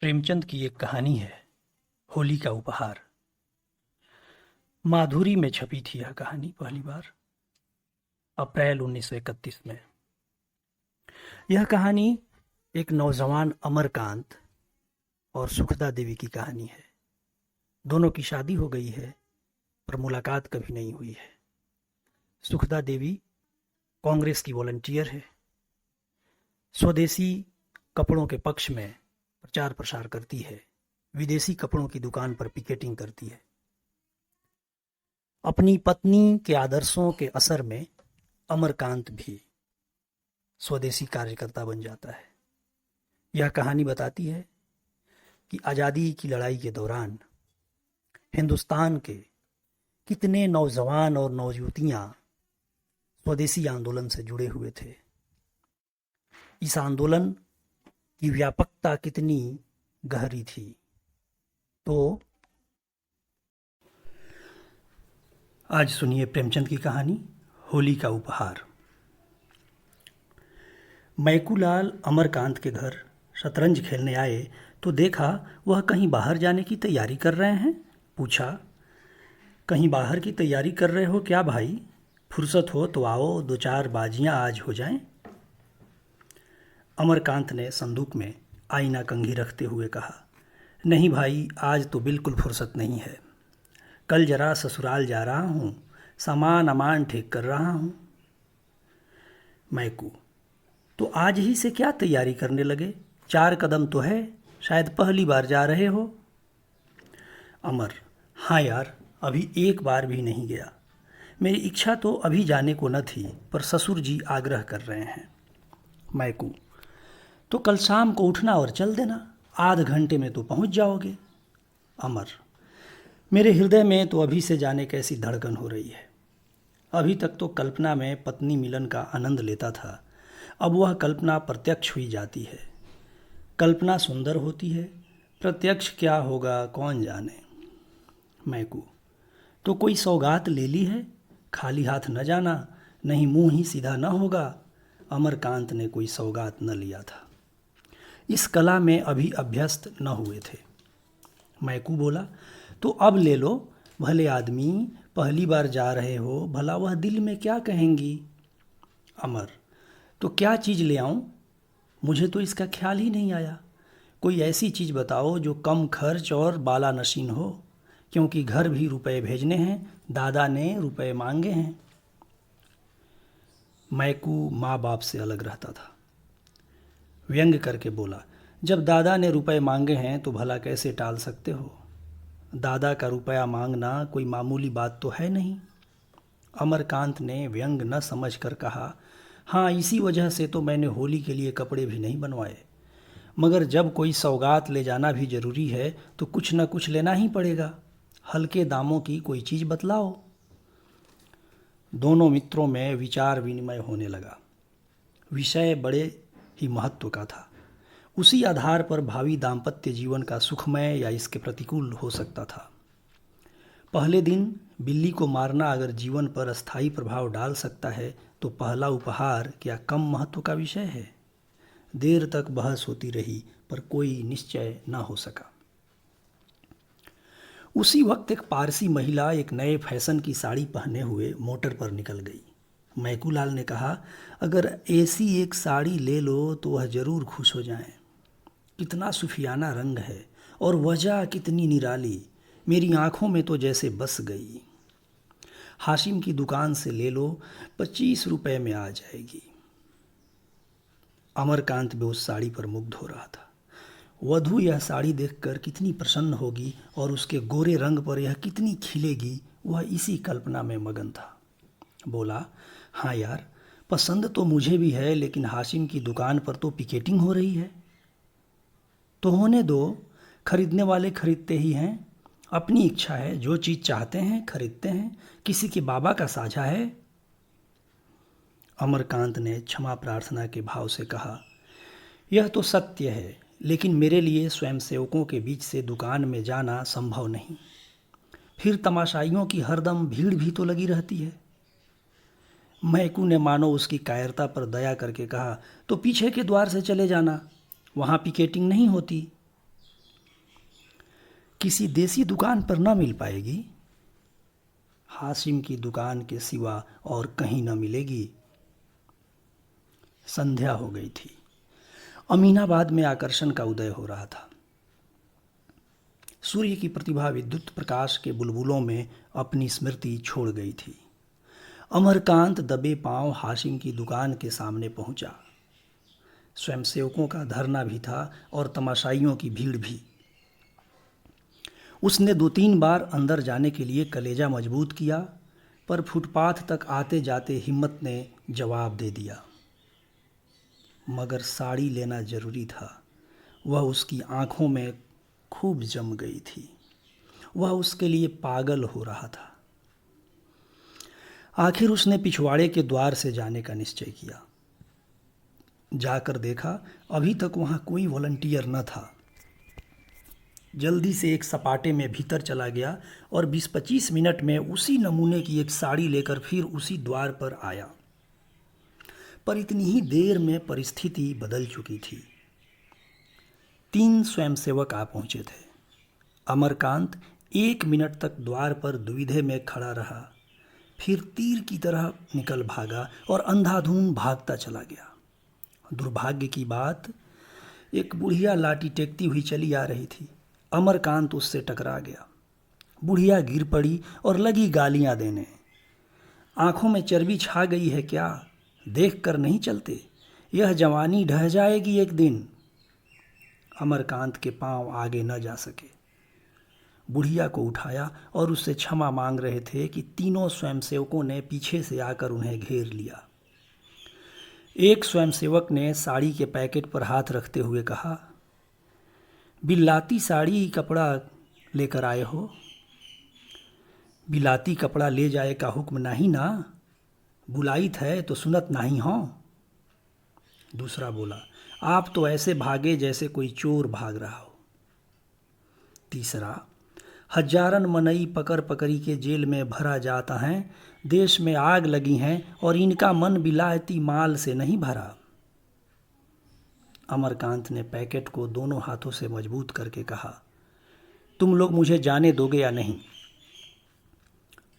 प्रेमचंद की एक कहानी है, होली का उपहार। माधुरी में छपी थी यह कहानी पहली बार अप्रैल 1931 में। यह कहानी एक नौजवान अमरकांत और सुखदा देवी की कहानी है। दोनों की शादी हो गई है, पर मुलाकात कभी नहीं हुई है। सुखदा देवी कांग्रेस की वॉलंटियर है, स्वदेशी कपड़ों के पक्ष में प्रचार प्रसार करती है, विदेशी कपड़ों की दुकान पर पिकेटिंग करती है। अपनी पत्नी के आदर्शों के असर में अमरकांत भी स्वदेशी कार्यकर्ता बन जाता है। यह कहानी बताती है कि आज़ादी की लड़ाई के दौरान हिंदुस्तान के कितने नौजवान और नौयुवतियां स्वदेशी आंदोलन से जुड़े हुए थे। इस आंदोलन की व्यापकता कितनी गहरी थी। तो आज सुनिए प्रेमचंद की कहानी, होली का उपहार। मैकूलाल अमरकांत के घर शतरंज खेलने आए तो देखा वह कहीं बाहर जाने की तैयारी कर रहे हैं। पूछा, कहीं बाहर की तैयारी कर रहे हो क्या भाई? फुर्सत हो तो आओ, दो चार बाजियां आज हो जाएं। अमरकांत ने संदूक में आईना कंघी रखते हुए कहा, नहीं भाई, आज तो बिल्कुल फुर्सत नहीं है। कल जरा ससुराल जा रहा हूँ, सामान अमान ठीक कर रहा हूँ। मैकू, तो आज ही से क्या तैयारी करने लगे? 4 कदम तो है, शायद पहली बार जा रहे हो। अमर, हाँ यार, अभी एक बार भी नहीं गया। मेरी इच्छा तो अभी जाने को न थी, पर ससुर जी आग्रह कर रहे हैं। मैकू, तो कल शाम को उठना और चल देना, आध घंटे में तो पहुंच जाओगे। अमर, मेरे हृदय में तो अभी से जाने कैसी धड़कन हो रही है। अभी तक तो कल्पना में पत्नी मिलन का आनंद लेता था, अब वह कल्पना प्रत्यक्ष हुई जाती है। कल्पना सुंदर होती है, प्रत्यक्ष क्या होगा कौन जाने। मैकू, तो कोई सौगात ले ली है? खाली हाथ न जाना, नहीं मुंह ही सीधा न होगा। अमरकांत ने कोई सौगात न लिया था, इस कला में अभी अभ्यस्त न हुए थे। मैकू बोला, तो अब ले लो, भले आदमी, पहली बार जा रहे हो, भला वह दिल में क्या कहेंगी। अमर, तो क्या चीज़ ले आऊं? मुझे तो इसका ख्याल ही नहीं आया। कोई ऐसी चीज़ बताओ जो कम खर्च और बाला नशीन हो, क्योंकि घर भी रुपए भेजने हैं, दादा ने रुपए मांगे हैं। मैकू माँ बाप से अलग रहता था, व्यंग करके बोला, जब दादा ने रुपए मांगे हैं तो भला कैसे टाल सकते हो? दादा का रुपया मांगना कोई मामूली बात तो है नहीं। अमरकांत ने व्यंग न समझ कर कहा, हाँ, इसी वजह से तो मैंने होली के लिए कपड़े भी नहीं बनवाए। मगर जब कोई सौगात ले जाना भी जरूरी है तो कुछ न कुछ लेना ही पड़ेगा। हल्के दामों की कोई चीज़ बतलाओ। दोनों मित्रों में विचार विनिमय होने लगा। विषय बड़े ही महत्व का था। उसी आधार पर भावी दाम्पत्य जीवन का सुखमय या इसके प्रतिकूल हो सकता था। पहले दिन बिल्ली को मारना अगर जीवन पर अस्थायी प्रभाव डाल सकता है तो पहला उपहार क्या कम महत्व का विषय है? देर तक बहस होती रही, पर कोई निश्चय न हो सका। उसी वक्त एक पारसी महिला एक नए फैशन की साड़ी पहने हुए मोटर पर निकल गई। मैकूलाल ने कहा, अगर ऐसी एक साड़ी ले लो तो वह जरूर खुश हो जाएं। कितना सूफियाना रंग है और वजह कितनी निराली, मेरी आंखों में तो जैसे बस गई। हाशिम की दुकान से ले लो, 25 रुपए में आ जाएगी। अमरकांत भी उस साड़ी पर मुग्ध हो रहा था। वधू यह साड़ी देखकर कितनी प्रसन्न होगी और उसके गोरे रंग पर यह कितनी खिलेगी, वह इसी कल्पना में मगन था। बोला, हाँ यार, पसंद तो मुझे भी है, लेकिन हाशिम की दुकान पर तो पिकेटिंग हो रही है। तो होने दो, खरीदने वाले खरीदते ही हैं। अपनी इच्छा है, जो चीज़ चाहते हैं खरीदते हैं, किसी के बाबा का साझा है। अमरकांत ने क्षमा प्रार्थना के भाव से कहा, यह तो सत्य है, लेकिन मेरे लिए स्वयंसेवकों के बीच से दुकान में जाना संभव नहीं। फिर तमाशाइयों की हरदम भीड़ भी तो लगी रहती है। मैकू ने मानो उसकी कायरता पर दया करके कहा, तो पीछे के द्वार से चले जाना, वहाँ पिकेटिंग नहीं होती। किसी देसी दुकान पर न मिल पाएगी? हाशिम की दुकान के सिवा और कहीं न मिलेगी। संध्या हो गई थी। अमीनाबाद में आकर्षण का उदय हो रहा था। सूर्य की प्रतिभा विद्युत प्रकाश के बुलबुलों में अपनी स्मृति छोड़ गई थी। अमरकांत दबे पांव हाशिम की दुकान के सामने पहुंचा। स्वयंसेवकों का धरना भी था और तमाशाइयों की भीड़ भी। उसने 2-3 बार अंदर जाने के लिए कलेजा मजबूत किया, पर फुटपाथ तक आते जाते हिम्मत ने जवाब दे दिया। मगर साड़ी लेना जरूरी था। वह उसकी आंखों में खूब जम गई थी। वह उसके लिए पागल हो रहा था। आखिर उसने पिछवाड़े के द्वार से जाने का निश्चय किया। जाकर देखा, अभी तक वहां कोई वॉलंटियर न था। जल्दी से एक सपाटे में भीतर चला गया और 20-25 मिनट में उसी नमूने की एक साड़ी लेकर फिर उसी द्वार पर आया। पर इतनी ही देर में परिस्थिति बदल चुकी थी। 3 स्वयंसेवक आ पहुंचे थे। अमरकांत 1 मिनट तक द्वार पर दुविधे में खड़ा रहा, फिर तीर की तरह निकल भागा और अंधाधुंध भागता चला गया। दुर्भाग्य की बात, एक बुढ़िया लाठी टेकती हुई चली आ रही थी। अमरकांत उससे टकरा गया। बुढ़िया गिर पड़ी और लगी गालियां देने। आंखों में चर्बी छा गई है क्या? देखकर नहीं चलते? यह जवानी ढह जाएगी एक दिन। अमरकांत के पांव आगे न जा सके। बुढ़िया को उठाया और उससे क्षमा मांग रहे थे कि तीनों स्वयंसेवकों ने पीछे से आकर उन्हें घेर लिया। एक स्वयंसेवक ने साड़ी के पैकेट पर हाथ रखते हुए कहा, बिलाती साड़ी कपड़ा लेकर आए हो? बिलाती कपड़ा ले जाए का हुक्म नहीं ना? बुलाइत है तो सुनत नहीं हो? दूसरा बोला, आप तो ऐसे भागे जैसे कोई चोर भाग रहा हो। तीसरा, हजारन मनई पकड़ पकड़ी के जेल में भरा जाता है। देश में आग लगी है और इनका मन बिलायती माल से नहीं भरा। अमरकांत ने पैकेट को दोनों हाथों से मजबूत करके कहा, तुम लोग मुझे जाने दोगे या नहीं?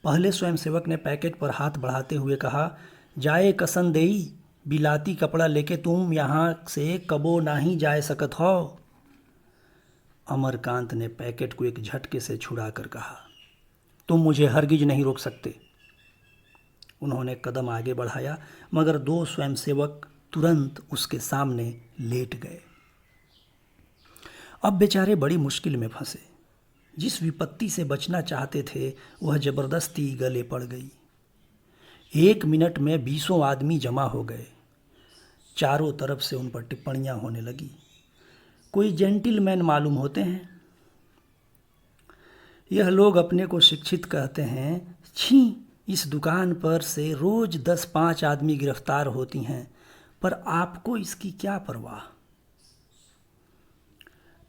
पहले स्वयंसेवक ने पैकेट पर हाथ बढ़ाते हुए कहा, जाए कसनदेई, बिलाती कपड़ा लेके तुम यहाँ से कबो नहीं जाए सकत हो। अमरकांत ने पैकेट को एक झटके से छुड़ाकर कहा, तुम मुझे हरगिज नहीं रोक सकते। उन्होंने कदम आगे बढ़ाया, मगर 2 स्वयंसेवक तुरंत उसके सामने लेट गए। अब बेचारे बड़ी मुश्किल में फंसे। जिस विपत्ति से बचना चाहते थे वह जबरदस्ती गले पड़ गई। 1 मिनट में 20 आदमी जमा हो गए। चारों तरफ से उन पर टिप्पणियां होने लगी। कोई जेंटिलमैन मालूम होते हैं। यह लोग अपने को शिक्षित कहते हैं। छी, इस दुकान पर से रोज 10-5 आदमी गिरफ्तार होती हैं, पर आपको इसकी क्या परवाह?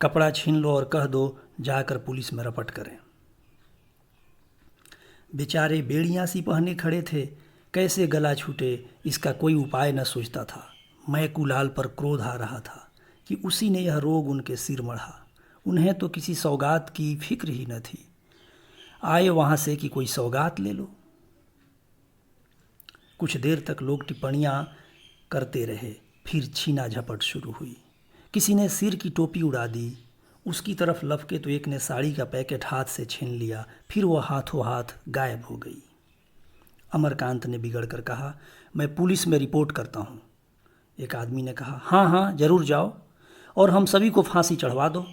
कपड़ा छीन लो और कह दो जाकर पुलिस में रपट करें। बेचारे बेड़ियां सी पहने खड़े थे, कैसे गला छूटे इसका कोई उपाय न सोचता था। मैं कुलाल पर क्रोध आ रहा था कि उसी ने यह रोग उनके सिर मढ़ा। उन्हें तो किसी सौगात की फिक्र ही न थी। आए वहां से कि कोई सौगात ले लो। कुछ देर तक लोग टिप्पणियां करते रहे, फिर छीना झपट शुरू हुई। किसी ने सिर की टोपी उड़ा दी। उसकी तरफ लपके तो एक ने साड़ी का पैकेट हाथ से छीन लिया, फिर वह हाथों हाथ गायब हो गई। अमरकांत ने बिगड़ कर कहा, मैं पुलिस में रिपोर्ट करता हूँ। एक आदमी ने कहा, हाँ हाँ जरूर जाओ, और हम सभी को फांसी चढ़वा दो।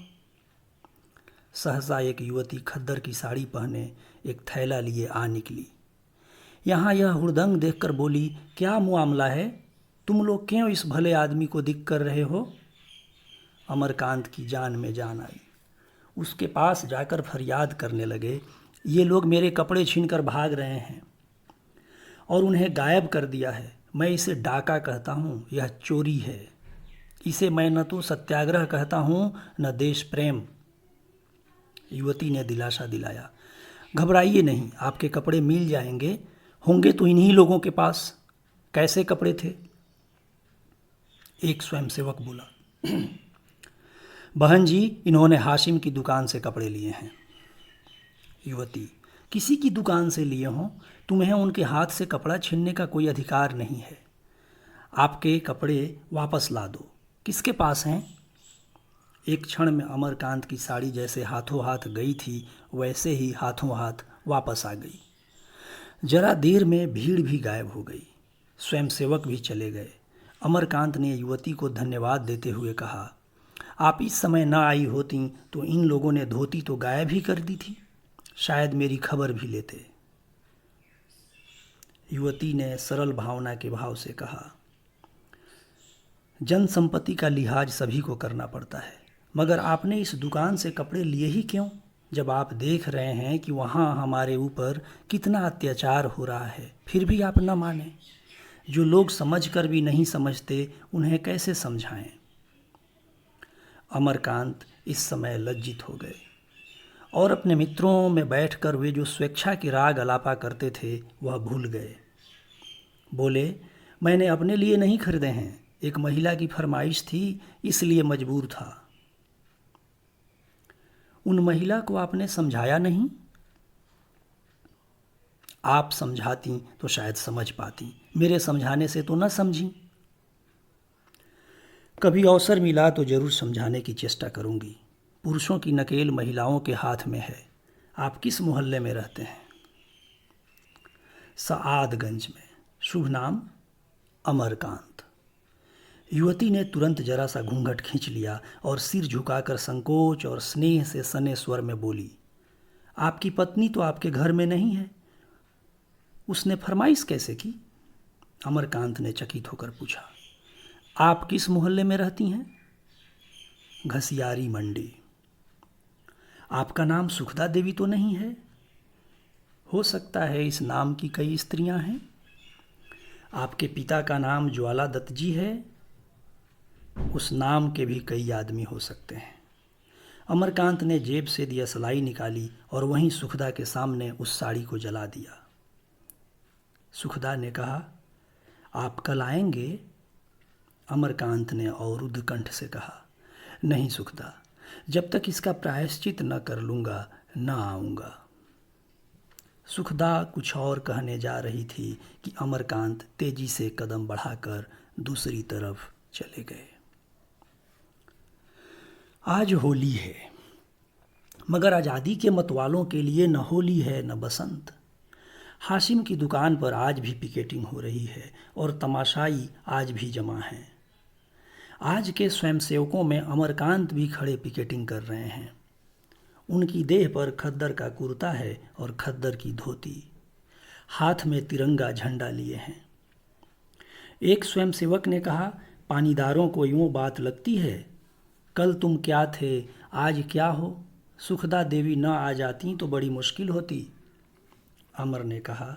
सहसा एक युवती खद्दर की साड़ी पहने एक थैला लिए आ निकली। यहाँ यह हुड़दंग देखकर बोली, क्या मामला है? तुम लोग क्यों इस भले आदमी को दिख कर रहे हो? अमरकांत की जान में जान आई। उसके पास जाकर फरियाद करने लगे, ये लोग मेरे कपड़े छीनकर भाग रहे हैं और उन्हें गायब कर दिया है। मैं इसे डाका कहता हूँ, यह चोरी है। इसे मैं न तो सत्याग्रह कहता हूँ न देश प्रेम। युवती ने दिलासा दिलाया, घबराइए नहीं, आपके कपड़े मिल जाएंगे। होंगे तो इन्हीं लोगों के पास। कैसे कपड़े थे? एक स्वयंसेवक बोला, बहन जी, इन्होंने हाशिम की दुकान से कपड़े लिए हैं। युवती, किसी की दुकान से लिए हों, तुम्हें उनके हाथ से कपड़ा छीनने का कोई अधिकार नहीं है। आपके कपड़े वापस ला दो। किसके पास हैं? एक क्षण में अमरकांत की साड़ी जैसे हाथों हाथ गई थी, वैसे ही हाथों हाथ वापस आ गई। जरा देर में भीड़ भी गायब हो गई। स्वयंसेवक भी चले गए। अमरकांत ने युवती को धन्यवाद देते हुए कहा, आप इस समय न आई होती तो इन लोगों ने धोती तो गायब ही कर दी थी, शायद मेरी खबर भी लेते। युवती ने सरल भावना के भाव से कहा, जन संपत्ति का लिहाज सभी को करना पड़ता है, मगर आपने इस दुकान से कपड़े लिए ही क्यों, जब आप देख रहे हैं कि वहाँ हमारे ऊपर कितना अत्याचार हो रहा है, फिर भी आप न माने। जो लोग समझकर भी नहीं समझते, उन्हें कैसे समझाएं। अमरकांत इस समय लज्जित हो गए और अपने मित्रों में बैठकर वे जो स्वेच्छा के राग अलापा करते थे वह भूल गए। बोले, मैंने अपने लिए नहीं खरीदे हैं, एक महिला की फरमाइश थी, इसलिए मजबूर था। उन महिला को आपने समझाया नहीं? आप समझाती तो शायद समझ पाती, मेरे समझाने से तो न समझी। कभी अवसर मिला तो जरूर समझाने की चेष्टा करूंगी। पुरुषों की नकेल महिलाओं के हाथ में है। आप किस मोहल्ले में रहते हैं? सआदगंज में। शुभ नाम? अमरकांत। युवती ने तुरंत जरा सा घूंघट खींच लिया और सिर झुकाकर संकोच और स्नेह से सने स्वर में बोली, आपकी पत्नी तो आपके घर में नहीं है, उसने फरमाइश कैसे की? अमरकांत ने चकित होकर पूछा, आप किस मोहल्ले में रहती हैं? घसियारी मंडी। आपका नाम सुखदा देवी तो नहीं है? हो सकता है, इस नाम की कई स्त्रियां हैं। आपके पिता का नाम ज्वाला दत्त जी है? उस नाम के भी कई आदमी हो सकते हैं। अमरकांत ने जेब से दियासलाई निकाली और वहीं सुखदा के सामने उस साड़ी को जला दिया। सुखदा ने कहा, आप कल आएंगे? अमरकांत ने अवरुद्ध कंठ से कहा, नहीं सुखदा, जब तक इसका प्रायश्चित न कर लूँगा न आऊँगा। सुखदा कुछ और कहने जा रही थी कि अमरकांत तेजी से कदम बढ़ाकर दूसरी तरफ चले गए। आज होली है, मगर आज़ादी के मतवालों के लिए न होली है न बसंत। हाशिम की दुकान पर आज भी पिकेटिंग हो रही है और तमाशाई आज भी जमा हैं। आज के स्वयंसेवकों में अमरकांत भी खड़े पिकेटिंग कर रहे हैं। उनकी देह पर खद्दर का कुर्ता है और खद्दर की धोती, हाथ में तिरंगा झंडा लिए हैं। एक स्वयंसेवक ने कहा, पानीदारों को यूँ बात लगती है, कल तुम क्या थे, आज क्या हो? सुखदा देवी न आ जाती तो बड़ी मुश्किल होती। अमर ने कहा,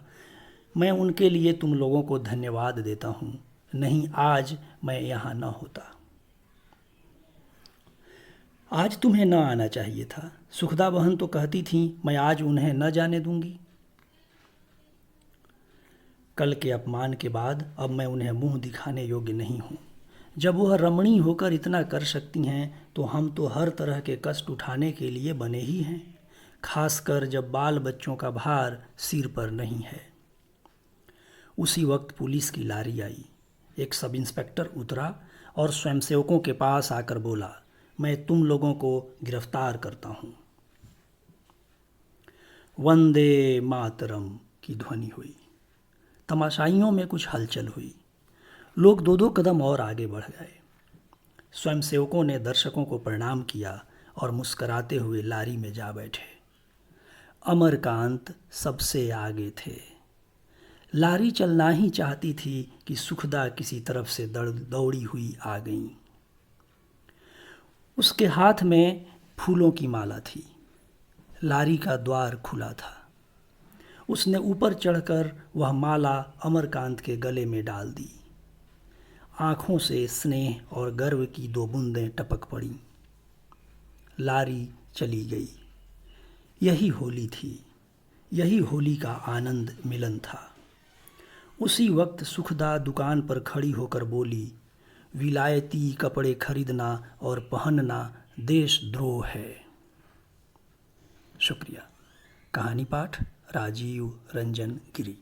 मैं उनके लिए तुम लोगों को धन्यवाद देता हूँ, नहीं आज मैं यहाँ न होता। आज तुम्हें न आना चाहिए था। सुखदा बहन तो कहती थीं, मैं आज उन्हें न जाने दूंगी। कल के अपमान के बाद अब मैं उन्हें मुंह दिखाने योग्य नहीं हूँ। जब वह रमणी होकर इतना कर सकती हैं तो हम तो हर तरह के कष्ट उठाने के लिए बने ही हैं, खासकर जब बाल बच्चों का भार सिर पर नहीं है। उसी वक्त पुलिस की लारी आई। एक सब इंस्पेक्टर उतरा और स्वयंसेवकों के पास आकर बोला, मैं तुम लोगों को गिरफ्तार करता हूँ। वंदे मातरम की ध्वनि हुई। तमाशाइयों में कुछ हलचल हुई। लोग दो दो कदम और आगे बढ़ गए। स्वयंसेवकों ने दर्शकों को प्रणाम किया और मुस्कराते हुए लारी में जा बैठे। अमरकांत सबसे आगे थे। लारी चलना ही चाहती थी कि सुखदा किसी तरफ से दौड़ी हुई आ गईं। उसके हाथ में फूलों की माला थी। लारी का द्वार खुला था। उसने ऊपर चढ़कर वह माला अमरकांत के गले में डाल दी। आँखों से स्नेह और गर्व की दो बूंदें टपक पड़ीं। लारी चली गई। यही होली थी, यही होली का आनंद मिलन था। उसी वक्त सुखदा दुकान पर खड़ी होकर बोली, विलायती कपड़े खरीदना और पहनना देशद्रोह है। शुक्रिया। कहानी पाठ राजीव रंजन गिरी।